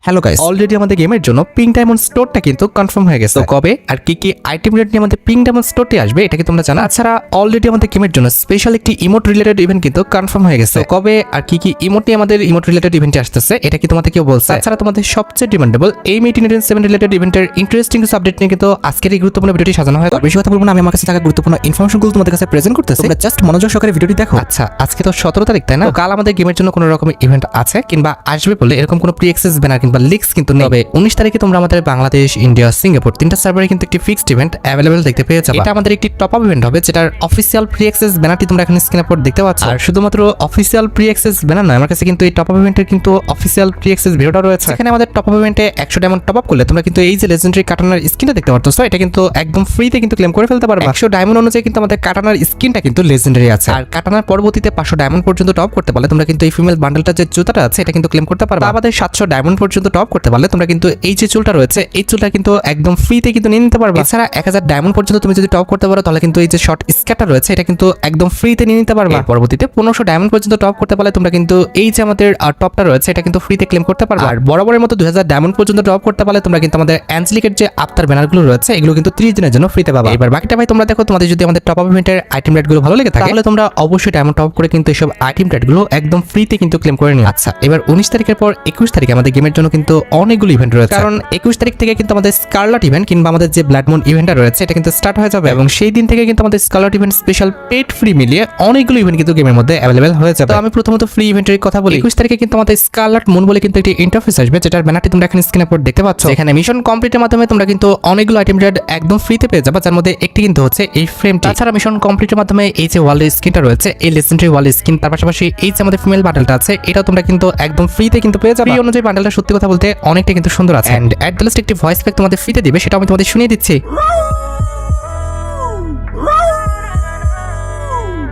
Hello guys, already আমাদের গেমের জন্য পিঙ্ক ডায়মন্ড স্টোরটা কিন্তু কনফার্ম হয়ে গেছে। তো কবে আর কি আইটেম রেট নিয়ে আমাদের পিঙ্ক ডায়মন্ড স্টোরটি আসবে এটা কি তোমরা জানো? তাছাড়া অলরেডি আমাদের গেমের জন্য স্পেশাল একটি ইমোট রিলেটেড ইভেন্ট কিন্তু কনফার্ম হয়ে গেছে। কবে আর কি ইমোট নিয়ে আমাদের ইমোট রিলেটেড ইভেন্টে আসতেছে এটা কি তোমাদের কেউ বলছে? তাছাড়া তোমাদের সবচেয়ে ডিমান্ডেবল এই 1887 রিলেটেড ইভেন্টের ইন্টারেস্টিং কিছু আপডেট নিয়ে কিন্তু আজকের এই গুরুত্বপূর্ণ ভিডিওটি সাজানো হয়। বেশি কথা বলবো না, আমি আমার কাছে থাকা গুরুত্বপূর্ণ ইনফরমেশনগুলো তোমাদের কাছে প্রেজেন্ট করতেছি। তোমরা জাস্ট মনোযোগ সহকারে ভিডিওটি দেখো। আচ্ছা, আজকে তো 17 তারিখ, তাই না? কাল আমাদের গেমের জন্য কোনো রকম ইভেন্ট আছে কিংবা আসবে বলে এরকম কোনো প্রি অ্যাক্সেস ব্যানার কিংবা লিক্স কিন্তু নেই। 19 তারিখে তোমরা আমাদের বাংলাদেশ, ইন্ডিয়া, সিঙ্গাপুর তিনটা সার্ভারে কিন্তু একটি ফিক্সড ইভেন্ট অ্যাভেলেবল দেখতে পেয়ে যাবে। এটা আমাদের একটি টপ আপ ইভেন্ট হবে, যেটার অফিসিয়াল প্রি অ্যাক্সেস ব্যানারটি তোমরা এখানে স্ক্রিনের উপর দেখতে পাচ্ছ। আর শুধুমাত্র অফিসিয়াল প্রি অ্যাক্সেস ব্যানার নয়, আমার কাছে কিন্তু এই টপ আপ ইভেন্টের কিন্তু অফিসিয়াল প্রি অ্যাক্সেস ভিডিওটা রয়েছে। এখানে আমাদের টপ আপ ইভেন্টে 100 ডায়মন্ড টপ আপ করলে তোমরা কিন্তু এই যে লেজেন্ডারি কাটানার স্কিনটা দেখতে পাচ্ছ, এটা কিন্তু একদম ফ্রিতে কিন্তু ক্লেম করে ফেলতে পারবে। 100 ডায়মন্ড অনুযায়ী কিন্তু আমাদের কাটানার স্কিনটা কিন্তু লেজেন্ডারি আছে। আর কাটানার পরবর্তীতে 500 ডায়মন্ড পর্যন্ত টপ করতে পারলে তোমরা কিন্তু এই ফিমেল বান্ডেলটা যে জুতাটা আছে এটা কিন্তু ক্লেম করতে পারবে। আমাদের 700 ডায়মন্ড পর্যন্ত টপ করতে পারলে তোমরা কিন্তু এই যে চুলটা রয়েছে এই চুলটা কিন্তু একদম ফ্রিতে কিন্তু নিয়ে নিতে পারবে। এছাড়া 1000 ডায়মন্ড পর্যন্ত তুমি যদি টপ করতে পারো তাহলে কিন্তু এই যে শর্ট স্কার্টটা রয়েছে এটা কিন্তু একদম ফ্রিতে নিয়ে নিতে পারবে। পরবর্তীতে 1500 ডায়মন্ড পর্যন্ত টপ করতে পারলে তোমরা কিন্তু এই যে আমাদের টপটা রয়েছে এটা কিন্তু ফ্রিতে ক্লেম করতে পারবে। আর বরাবরের মতো 2000 ডায়মন্ড পর্যন্ত টপ করতে পারলে তোমরা কিন্তু আমাদের অ্যাঞ্জেলিকের যে আফতার ব্যানারগুলো রয়েছে এগুলো কিন্তু 30 দিনের জন্য ফ্রিতে পাবে। এবার বাকিটা ভাই তোমরা দেখো, তোমাদের যদি আমাদের টপ আপ ইভেন্টের আইটেম রেটগুলো ভালো লেগে থাকে তাহলে তোমরা অবশ্যই ডায়মন্ড টপ করে কিন্তু এইসব আইটেম রেটগুলো একদম ফ্রিতে কিন্তু ক্লেম করে নিও। আচ্ছা, এবার 19 তারিখের পর 21 তারিখে আমাদের গেমের জন্য কিন্তু অনেকগুলো ইভেন্ট রয়েছে। কারণ 21 তারিখ থেকে কিন্তু আমাদের স্কারলেট ইভেন্ট কিংবা আমাদের যে ব্লাড মুন ইভেন্টটা রয়েছে এটা কিন্তু স্টার্ট হয়ে যাবে এবং সেই দিন থেকে কিন্তু আমাদের স্কারলেট ইভেন্ট স্পেশাল পেট ফ্রি মিলিয়ে অনেকগুলো ইভেন্ট কিন্তু গেমের মধ্যে অ্যাভেলেবেল হয়ে যাবে। তো আমি প্রথমত ফ্রি ইভেন্টের কথা বলি। 21 তারিখে কিন্তু আমাদের স্কারলেট মুন বলে কিন্তু একটি ইন্টারফেস আসবে, যেটার ব্যানারটি তোমরা এখানে স্ক্রিনের উপর দেখতে পাচ্ছ। এখানে মিশন কমপ্লিটের মাধ্যমে তোমরা কিন্তু অনেকগুলো আইটেম রেট একদম ফ্রিতে পেয়ে যাবে, যার মধ্যে একটি কিন্তু হচ্ছে এই ফ্রেমটি। তাছাড়া মিশন কমপ্লিটের মাধ্যমে এই যে ওয়ালের স্কিনটা রয়েছে এই লেজেন্ডারি ওয়ালের স্কিন, তার পাশাপাশি এই যে আমাদের ফিমেল বান্ডেলটা আছে এটাও তোমরা কিন্তু একদম ফ্রিতে কিন্তু পেয়ে যাবে। এই অনুযায়ী বান্ডেলটা সত্যি কথা বলতে অনেকটা কিন্তু সুন্দর আছে। এন্ড অ্যাট দ্য লাস্ট একটি ভয়েস প্যাক তোমাদের ফ্রিতে দিবে, সেটা আমি তোমাদের শুনিয়ে দিচ্ছি।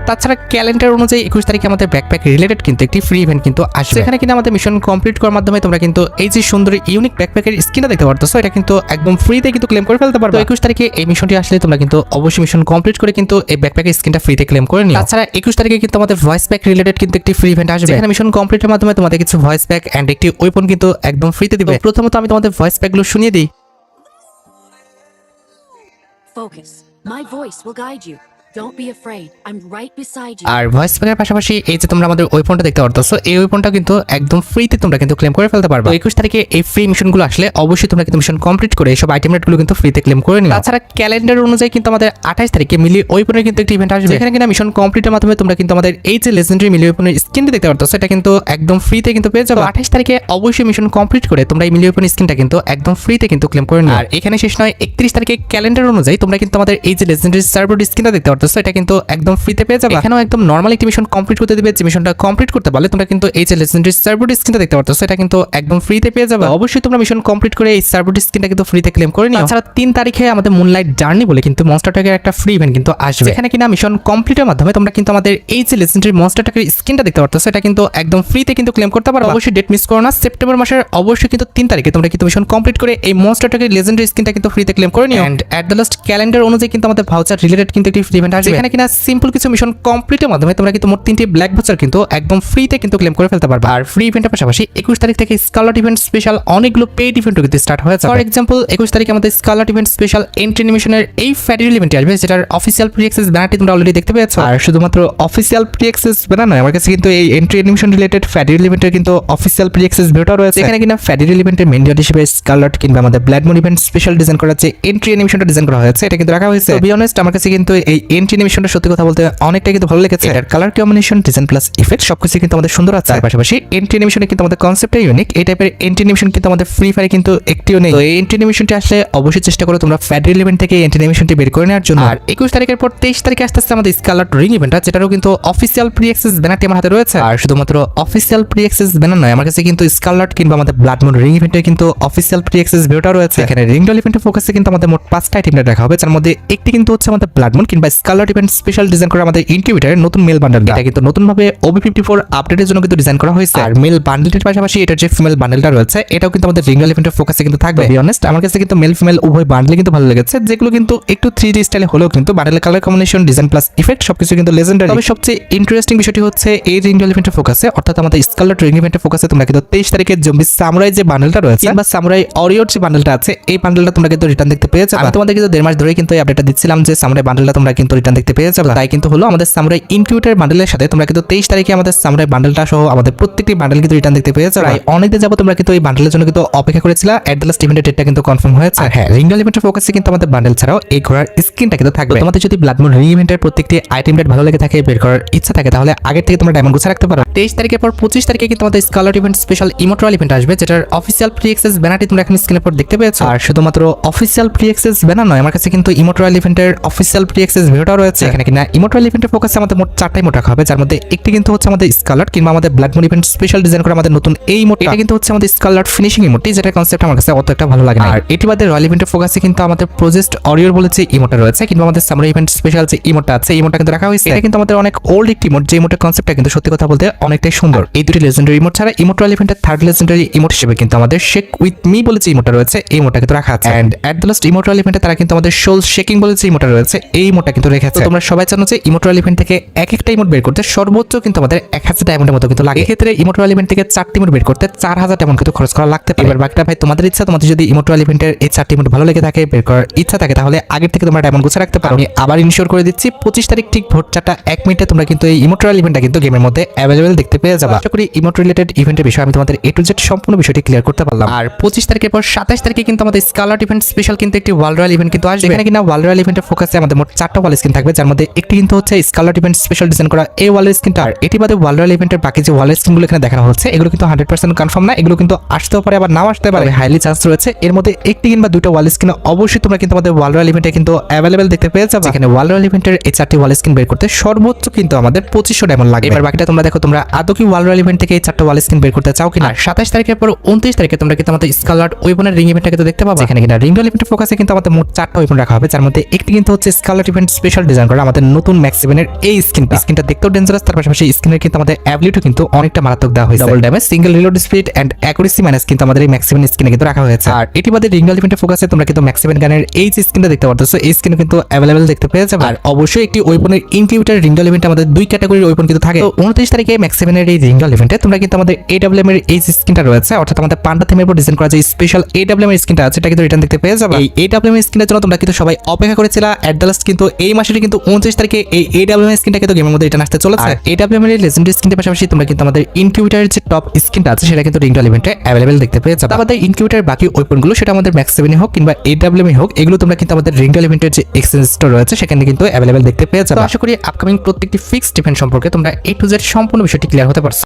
তাছাড়া ক্যালেন্ডার অনুযায়ী 21 তারিখে আমাদের ব্যাকপ্যাক রিলেটেড কিন্তু একটি ফ্রি ইভেন্ট কিন্তু আসবে। এখানে কিন্তু আমাদের মিশন কমপ্লিট করার মাধ্যমে তোমরা কিন্তু এই যে সুন্দর ইউনিক ব্যাকপ্যাকের স্কিনটা দেখতে পারতেছো এটা কিন্তু একদম ফ্রিতে কিন্তু ক্লেম করে ফেলতে পারবে। 21 তারিখে এই মিশনটি আসলে তোমরা কিন্তু অবশ্যই মিশন কমপ্লিট করে কিন্তু এই ব্যাকপ্যাকের স্কিনটা ফ্রিতে ক্লেম করে নিও। তাছাড়া 21 তারিখে কিন্তু আমাদের ভয়েস প্যাক রিলেটেড কিন্তু একটি ফ্রি ইভেন্ট আসবে। এখানে মিশন কমপ্লিটের মাধ্যমে তোমাদের কিছু ভয়েস প্যাক এন্ড একটি ওয়েপন কিন্তু একদম ফ্রিতে দিবে। প্রথমত আমি তোমাদের ভয়েস প্যাকগুলো শুনিয়ে দিই। Focus. My voice will guide you. Don't be afraid. I'm right beside you. আর ভয়েস প্যাকের পাশাপাশি এই যে তোমরা আমাদের ওয়েপনটা দেখতে পারতেছো এই ওয়েপনটা কিন্তু একদম ফ্রিতে তোমরা কিন্তু ক্লেম করে ফেলতে পারবে। 21 তারিখে এই ফ্রি মিশনগুলো আসলে অবশ্যই তোমরা কিন্তু মিশন কমপ্লিট করে এইসব আইটেম রেটগুলো কিন্তু ফ্রিতে ক্লেম করে নিও। তাছাড়া ক্যালেন্ডার অনুযায়ী কিন্তু আমাদের 28 তারিখে মিলি ওয়েপনের কিন্তু একটি ইভেন্ট আসবে, যেখানে কিনা মিশন কমপ্লিটের মাধ্যমে তোমরা কিন্তু আমাদের এই যে লেজেন্ডারি মিলি ওয়েপনের স্কিনটা দেখতে পারতেছো এটা কিন্তু একদম ফ্রিতে কিন্তু পেয়ে যাবে। 28 তারিখে অবশ্যই মিশন কমপ্লিট করে তোমরা এই মিলি ওয়েপন স্কিনটা কিন্তু একদম ফ্রিতে কিন্তু ক্লেম করে নিও। আর এখানে শেষ নয়, 31 তারিখে ক্যালেন্ডার অনুযায়ী তোমরা কিন্তু আমাদের এই যে লেজেন্ডারি সার্ভার স্কিনটা দেখতে পারতেছো এটা কিন্তু একদম ফ্রিতে পেয়ে যাবে। এখানেও একদম নরমাল একটি মিশন কমপ্লিট করতে দিবে, যে মিশনটা কমপ্লিট করতে পারলে তোমরা কিন্তু এই যে লেজেন্ডারি সার্ভার স্কিনটা দেখতে পারতেছো এটা কিন্তু একদম ফ্রিতে পেয়ে যাবে। অবশ্যই তোমরা মিশন কমপ্লিট করে এই সার্ভার স্কিনটা কিন্তু ফ্রিতে ক্লেম করে নিও। তাছাড়া 3 তারিখে আমাদের মুনলাইট জার্নি বলে কিন্তু মনস্টার ট্যাগের একটা ফ্রি ইভেন্ট কিন্তু আসবে, এখানে কিনা মিশন কমপ্লিটের মাধ্যমে তোমরা কিন্তু আমাদের এই যে লেজেন্ডারি মনস্টার ট্যাগের স্কিনটা দেখতে পারতেছো এটা কিন্তু একদম ফ্রিতে কিন্তু ক্লেম করতে পারবে। অবশ্যই ডেট মিস করো না, সেপ্টেম্বর মাসের অবশ্যই কিন্তু 3 তারিখে তোমরা কিন্তু মিশন কমপ্লিট করে এই মনস্টার ট্যাগের লেজেন্ডারি স্কিনটা কিন্তু ফ্রিতে ক্লেম করে নিও। And at the last calendar অনুযায়ী কিন্তু আমাদের ভাউচার রিলেটেড কিন্তু একটি ফ্রি ইভেন্ট আসবে, এখানে কিনা সিম্পল কিছু মিশন কমপ্লিটের মাধ্যমে তোমরা কিন্তু মোট 3টি ব্ল্যাক ভাউচার কিন্তু একদম ফ্রিতে কিন্তু ক্লেম করে ফেলতে পারবে। আর ফ্রি ইভেন্টের পাশাপাশি 21 তারিখ থেকে স্কারলেট ইভেন্ট স্পেশাল অনেকগুলো পেইড ইভেন্টও কিন্তু স্টার্ট হয়ে যাবে। ফর এক্সাম্পল 21 তারিখে আমাদের স্কারলেট ইভেন্ট স্পেশাল এন্ট্রি অ্যানিমেশনের এই ফেডারেল ইভেন্টটি আসবে, যেটার অফিসিয়াল প্রি অ্যাক্সেস ব্যানারটি তোমরা অলরেডি দেখতে পেয়েছো। আর শুধুমাত্র অফিসিয়াল প্রি অ্যাক্সেস ব্যানার নয়, আমার কাছে কিন্তু এই এন্ট্রি অ্যানিমেশন রিলেটেড ফেডারেল ইভেন্টের কিন্তু অফিসিয়াল প্রি অ্যাক্সেস ভিডিওটা রয়েছে, এখানে কিনা ফেডারেল ইভেন্টের মেইন ডিও হিসেবে স্কারলেট কিংবা আমাদের blood moon event special design করা যে এন্ট্রি অ্যানিমেশনটা ডিজাইন করা হয়েছে এটা কিন্তু রাখা হয়েছে। টু বি অনেস্ট আমার কাছে কিন্তু এই এন্ট্রি অ্যানিমেশনটা সত্যি কথা বলতে অনেকটাই কিন্তু ভালো লেগেছে। এর colour combination, design plus effect সবকিছু কিন্তু আমাদের সুন্দর আছে। তার পাশাপাশি এন্ট্রি অ্যানিমেশনে কিন্তু আমাদের কনসেপ্টটাই ইউনিক, এই টাইপের এন্ট্রি অ্যানিমেশন কিন্তু আমাদের ফ্রি ফায়ারে কিন্তু একটিও নেই। তো এই এন্ট্রি অ্যানিমেশনটি আসলে অবশ্যই চেষ্টা করো তোমরা ফেডারেল ইভেন্ট থেকে এন্ট্রি অ্যানিমেশনটি বের করে নেওয়ার জন্য। আর 21 তারিখের পর 23 তারিখে আসতে আমাদের স্কারলেট রিং ইভেন্টটা, যেটারও কিন্তু অফিসিয়াল প্রি অ্যাক্সেস ব্যানারটি আমার হাতে রয়েছে। আর শুধুমাত্র অফিসিয়াল প্রি অ্যাক্সেস ব্যানার নয়, আমার কাছে কিন্তু স্কারলেট কিংবা আমাদের ব্লাড মুন রিং ইভেন্টের কিন্তু অফিসিয়াল প্রি অ্যাক্সেস ভিডিওটা রয়েছে। এখানে রিং ডল ইভেন্টের ফোকাসে কিন্তু আমাদের মোট 5টা আইটেম রাখা হবে, যার মধ্যে একটি কিন্তু হচ্ছে আমাদের ব্লাড মুন কিংবা স্কারলেট ইভেন্ট স্পেশাল ডিজাইন করা আমাদের ইনকিউবেটরের নতুন মেল বান্ডেল। এটা কিন্তু নতুনভাবে OB54 আপডেটের জন্য কিন্তু ডিজাইন করা হয়েছে। আর মেল বান্ডেলটির পাশাপাশি এটার যে ফিমেল বান্ডেলটা রয়েছে এটাও কিন্তু আমাদের রিঙ্গল ইভেন্টের ফোকাসে কিন্তু থাকবে। বি অনেস্ট, আমার কাছে কিন্তু মেল ফিমেল উভয় বান্ডেল কিন্তু ভালো লেগেছে, যেগুলো কিন্তু একটু 3D স্টাইলে হলেও কিন্তু বান্ডেলের colour combination, design plus effect সবকিছু কিন্তু লেজেন্ডারি। তবে সবচেয়ে ইন্টারেস্টিং বিষয়টি হচ্ছে এই রিঙ্গল ইভেন্টের ফোকাসে, অর্থাৎ আমাদের স্কারলেট রিং ইভেন্টের ফোকাসে তোমরা কিন্তু 23 তারিখে জম্বি সামুরাই যে বান্ডেলটা রয়েছে বা সামুরাই অরিওর যে বান্ডেলটা আছে এই বান্ডেলটা তোমরা কিন্তু রিটার্ন দেখতে পেয়ে যাবে। আমি তোমাদের কিন্তু 1.5 মাস ধরে কিন্তু এই আপডেটটা দিচ্ছিলাম যে সামুরাই বান্ডেলটা তোমরা কিন্তু রিটার্ন দেখতে পেয়ে যাবে। তাই কিন্তু হলো আমাদের সামুরাই ইনকিউবেটর বান্ডেলের সাথে তোমরা কিন্তু 23 তারিখে আমাদের সামুরাই বান্ডেলটা সহ আমাদের প্রত্যেকটি বান্ডেল কিন্তু রিটার্ন দেখতে পেয়ে যাবে। অনেকদিন যাবো তোমরা কিন্তু এই বান্ডেলের জন্য কিন্তু অপেক্ষা করেছিলা। এট দ্য লাস্ট ইভেন্টের ডেটটা কিন্তু কনফার্ম হয়েছে। হ্যাঁ, রিঙ্গল ইভেন্টের ফোকাসে কিন্তু আমাদের বান্ডেল ছাড়াও এই ঘোড়ার স্কিনটা কিন্তু থাকবে। তোমাদের যদি ব্লাডমুন রিং ইভেন্টের প্রত্যেকটি আইটেম রেট ভালো লেগে থাকে, বের করার ইচ্ছা থাকে, তাহলে আগের থেকে তোমরা ডায়মন্ড গুছা রাখতে পারো। 23 তারিখের পর 25 তারিখে কিন্তু আমাদের স্কারলেট ইভেন্ট স্পেশাল ইমোটরাল ইভেন্ট আসবে, যেটার অফিসিয়াল প্রি অ্যাক্সেস ব্যানারটি তোমরা এখন স্ক্রিনের উপর দেখতে পেয়েছো। আর শুধুমাত্র অফিসিয়াল প্রি অ্যাক্সেস ব্যানার নয়, আমার কাছে কিন্তু ইমোটরাল ইভেন্টের অফিসিয়াল প্রি অ্যাক্সেস ভিডিওটাও রয়েছে। এখানে কিনা ইমোটরাল ইভেন্টের ফোকাসে আমাদের মোট 4টা ইমোট রাখা হবে, যার মধ্যে একটি কিন্তু হচ্ছে আমাদের স্কারলেট কিংবা আমাদের ব্লাডমুন ইভেন্ট স্পেশাল ডিজাইন করে আমাদের নতুন এই ইমোট। এটা কিন্তু হচ্ছে আমাদের স্কারলেট ফিনিশিং ইমোটটি, যেটা কনসেপ্ট আমার কাছে অত একটা ভালো লাগে না। আর এটি বাদে রয়্যাল ইভেন্টের ফোকাসে কিন্তু আমাদের প্রজেস্ট অরিওর বলে যে ইমোটটা রয়েছে কিংবা আমাদের সামুরাই ইভেন্ট স্পেশাল যে ইমোটটা আছে এই ইমোটটা কিন্তু রাখা হয়েছে। এটা কিন্তু আমাদের অনেক ওল্ড একটি ইমোট, যে ইমোটের কনসেপ্টটা কিন্তু সত্যি কথা বলতে অনেকটাই সুন্দর। এই দুটি লেজেন্ডারি ইমোট ছাড়া ইমোটরাল ইভেন্টের থার্ড লেজেন্ডারি ইমোট হিসেবে কিন্তু আমাদের শেক উইথ মি বলে যে ইমোটটা রয়েছে এই ইমোটটা কিন্তু রাখা আছে। এন্ড এট দ্য লাস্ট ইমোটরাল ইভেন্টে তারা কিন্তু আমাদের সোল শেকিং বলে যে ইমোটটা রয়েছে এই ইমোটটা কিন্তু রেখেছে। তোমরা সবাই জানো যে ইমোটরাল ইভেন্ট থেকে এক একটা ইমোট বের করতে সর্বোচ্চ কিন্তু আমাদের 1000 ডায়মন্ডের মতো কিন্তু লাগে। এক্ষেত্রে ইমোটরাল ইভেন্ট থেকে 4টি ইমোট বের করতে 4000 ডায়মন্ড কিন্তু খরচ করা লাগতে পারে। এবার বাকিটা ভাই তোমাদের ইচ্ছা। তোমাদের যদি ইমোটরাল ইভেন্টের এই 4টি ইমোট ভালো লেগে থাকে, বের করার ইচ্ছা থাকে, তাহলে আগের থেকে তোমরা ডায়মন্ড গুছা রাখতে পারো। আমি আবার ইনশিওর করে দিচ্ছি 25 তারিখ ঠিক ভোর 4টা 1 মিনিটে তোমরা কিন্তু এই ইমোটরাল ইভেন্টটা কিন্তু গেমের মধ্যে অ্যাভেলেবল দেখতে পেয়ে যাবে। আশা করি ইমোট রিলেটেড ইভেন্টের বিষয়ে আমি তোমাদের A to Z সম্পূর্ণ বিষয়টি ক্লিয়ার করতে পারলাম। আর 25 তারিখের পর 27 তারিখে কিন্তু আমাদের স্কারলেট ইভেন্ট স্পেশাল কিন্তু একটি ওয়ার্ল্ড রয়্যাল ইভেন্ট কিন্তু আসবে। এখানে কিনা ওয়ার্ল্ড রয়্যাল ইভেন্টের ফোকাসে আমাদের মোট 4টা ওয়াল স্কিন থাকবে, যার মধ্যে একটি কিন্তু হচ্ছে স্কারলেট ইভেন্ট স্পেশাল ডিজাইন করা এই ওয়াল স্কিনটা। আর এটি বাদে ওয়ার্ল্ড রয়্যাল ইভেন্টের বাকি যে ওয়াল স্কিনগুলো এখানে দেখানো হচ্ছে এগুলো কিন্তু 100% কনফার্ম না, এগুলো কিন্তু আসতেও পারে আবার নাও আসতে পারে। হাইলি চান্স রয়েছে এর মধ্যে একটি কিংবা দুটো ওয়াল স্কিন অবশ্যই তোমরা কিন্তু আমাদের ওয়ার্ল্ড রয়্যাল ইভেন্টে কিন্তু অ্যাভেলেবল দেখতে পেয়ে যাবে। এখানে ওয়ার্ল্ড রয়্যাল ইভেন্টের এই 4টি ওয়াল স্কিন বের করতে সর্বোচ্চ কিন্তু আমাদের 2500 ডায়মন্ড লাগে। এবার বাকিটা তোমরা দেখো তোমরা আদৌ কি ওয়ার্ল্ড রয়্যাল ইভেন্ট থেকে এই 4টা ওয়াল স্কিন বের করতে চাও কিনা। 27 তারিখের পর 29 তারিখে তোমরা কিন্তু আমাদের স্কারলেট ওয়েপনের রিং ইভেন্টটা কিন্তু দেখতে পাবে। এখানে কিনা রিং রয়্যাল ইভেন্টের ফোকাসে কিন্তু আমাদের মোট 4টা ওয়েপন রাখা হবে, যার মধ্যে একটি কিন্তু হচ্ছে স্কারলেট ইভেন্ট স্পেশাল ডিজাইন করা আমাদের নতুন ম্যাক্স 7 এই স্কিনটা দেখতেও ডেঞ্জারাস, তার পাশাপাশি স্কিনের কিন্তু আমাদের অ্যাবিলিটি কিন্তু অনেকটা মারাত্মক দেওয়া হয়েছে। Double damage, single reload speed and accuracy minus কিন্তু আমাদের এই ম্যাক্স 7 স্কিনে কিন্তু রাখা হয়েছে। আর এটি বাদে রিং রয়্যাল ইভেন্টের ফোকাসে তোমরা কিন্তু ম্যাক্স 7 গানের এই যে স্কিনটা দেখতে পারতেছো এই স্কিন কিন্তু অ্যাভেলেবল দেখতে পেয়ে যাবে। আর অবশ্যই একটি ওয়েপনের ইনকিউবেটর রিং রয়্যাল ইভেন্টে আমাদের দুই ক্যাটাগরির ওয়েপন কিন্তু থাকে। তো 29 তারিখে ম্যাক্স 7 এর এই রিং রয়্যাল ইভেন্টে তোমরা কিন্তু আমাদের AWM এর এই স্কিনটা রয়েছে, অর্থাৎ আমাদের পান্ডা থিমের উপর ডিজাইন করা যে স্পেশাল AWM এর স্কিনটা আছে এটা কিন্তু রিটার্ন দেখতে পেয়ে যাবে। এই AWM এর স্কিনের জন্য তোমরা কিন্তু সবাই অপেক্ষা করেছিলা। এট দ্য লাস্ট কিন্তু এই মাসের কিন্তু 29 তারিখে এই AWM এর স্কিনটা কিন্তু গেমের মধ্যে রিটার্ন আসতে চলেছে। AWM এর লেজেন্ডারি স্কিনের পাশাপাশি তোমরা কিন্তু আমাদের ইনকিউবেটরের যে টপ স্কিনটা আছে সেটা কিন্তু রিং রয়্যাল ইভেন্টে অ্যাভেলেবল দেখতে পেয়ে যাবে। আমাদের ইনকিউবেটরের বাকি ওয়েপনগুলো সেটা আমাদের ম্যাক্স 7 হোক কিংবা AWM হোক, এগুলো তোমরা কিন্তু আমাদের রিং রয়্যাল ইভেন্টের যে এক্সচেঞ্জ স্টোর রয়েছে সেখানে কিন্তু অ্যাভেলেবল দেখতে পেয়ে যাবে। আশা করি আপকামিং প্রত্যেকটি ফিক্সড ইভেন্ট সম্পর্কে তোমরা A to Z সম্পূর্ণ বিষয়টি ক্লিয়ার হতে পারছো।